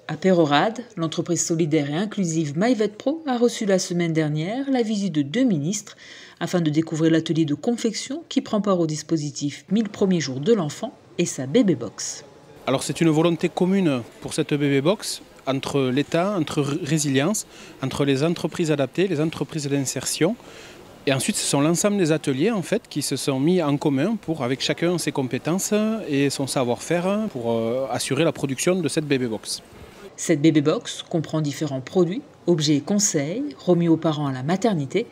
À Peyrehorade, l'entreprise solidaire et inclusive MyVetPro a reçu la semaine dernière la visite de 2 ministres afin de découvrir l'atelier de confection qui prend part au dispositif 1000 premiers jours de l'enfant et sa bébé box. Alors c'est une volonté commune pour cette bébé box entre l'État, entre Résilience, entre les entreprises adaptées, les entreprises d'insertion. Et ensuite, ce sont l'ensemble des ateliers en fait, qui se sont mis en commun pour, avec chacun ses compétences et son savoir-faire pour assurer la production de cette bébé box. Cette bébé box comprend différents produits, objets et conseils remis aux parents à la maternité.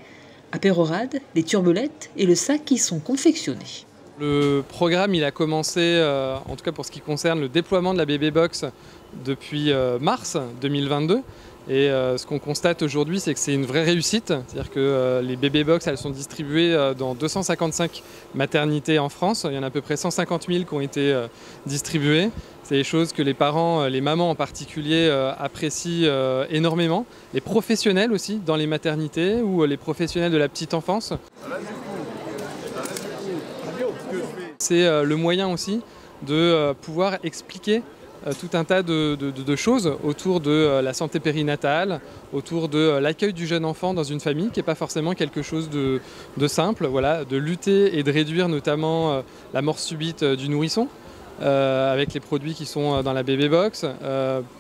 À Peyrehorade, les turbelettes et le sac qui sont confectionnés. Le programme il a commencé, en tout cas pour ce qui concerne le déploiement de la bébé box, depuis mars 2022. Et ce qu'on constate aujourd'hui, c'est que c'est une vraie réussite. C'est-à-dire que les bébé box, elles sont distribuées dans 255 maternités en France. Il y en a à peu près 150 000 qui ont été distribuées. C'est des choses que les parents, les mamans en particulier, apprécient énormément. Les professionnels aussi dans les maternités ou les professionnels de la petite enfance. C'est le moyen aussi de pouvoir expliquer tout un tas de choses autour de la santé périnatale, autour de l'accueil du jeune enfant dans une famille, qui n'est pas forcément quelque chose de simple, voilà, de lutter et de réduire notamment la mort subite du nourrisson, avec les produits qui sont dans la bébé box,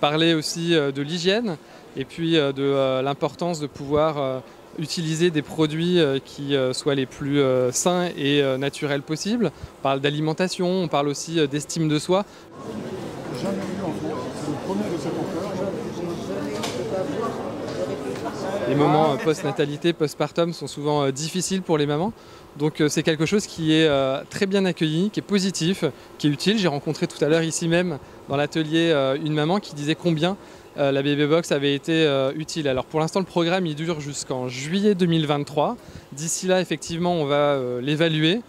parler aussi de l'hygiène et puis de l'importance de pouvoir utiliser des produits qui soient les plus sains et naturels possibles. On parle d'alimentation, on parle aussi d'estime de soi. Jamais vu en France, c'est le premier de cette ampleur. Les moments post-natalité, post-partum sont souvent difficiles pour les mamans. Donc c'est quelque chose qui est très bien accueilli, qui est positif, qui est utile. J'ai rencontré tout à l'heure ici même dans l'atelier une maman qui disait combien la bébé box avait été utile. Alors pour l'instant le programme il dure jusqu'en juillet 2023. D'ici là effectivement on va l'évaluer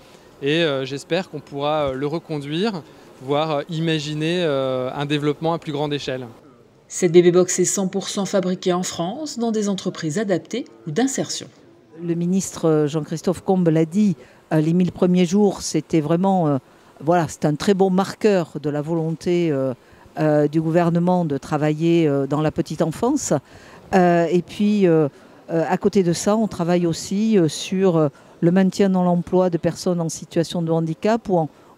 et j'espère qu'on pourra le reconduire, voire imaginer un développement à plus grande échelle. Cette bébé box est 100% fabriquée en France dans des entreprises adaptées ou d'insertion. Le ministre Jean-Christophe Combe l'a dit, les 1000 premiers jours, c'était vraiment voilà, c'est un très bon marqueur de la volonté du gouvernement de travailler dans la petite enfance. Et puis, à côté de ça, on travaille aussi sur le maintien dans l'emploi de personnes en situation de handicap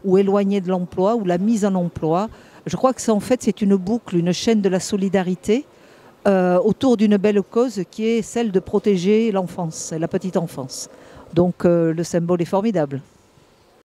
ou éloignées de l'emploi, ou la mise en emploi. Je crois que ça, en fait, c'est une boucle, une chaîne de la solidarité autour d'une belle cause qui est celle de protéger l'enfance, la petite enfance. Donc le symbole est formidable.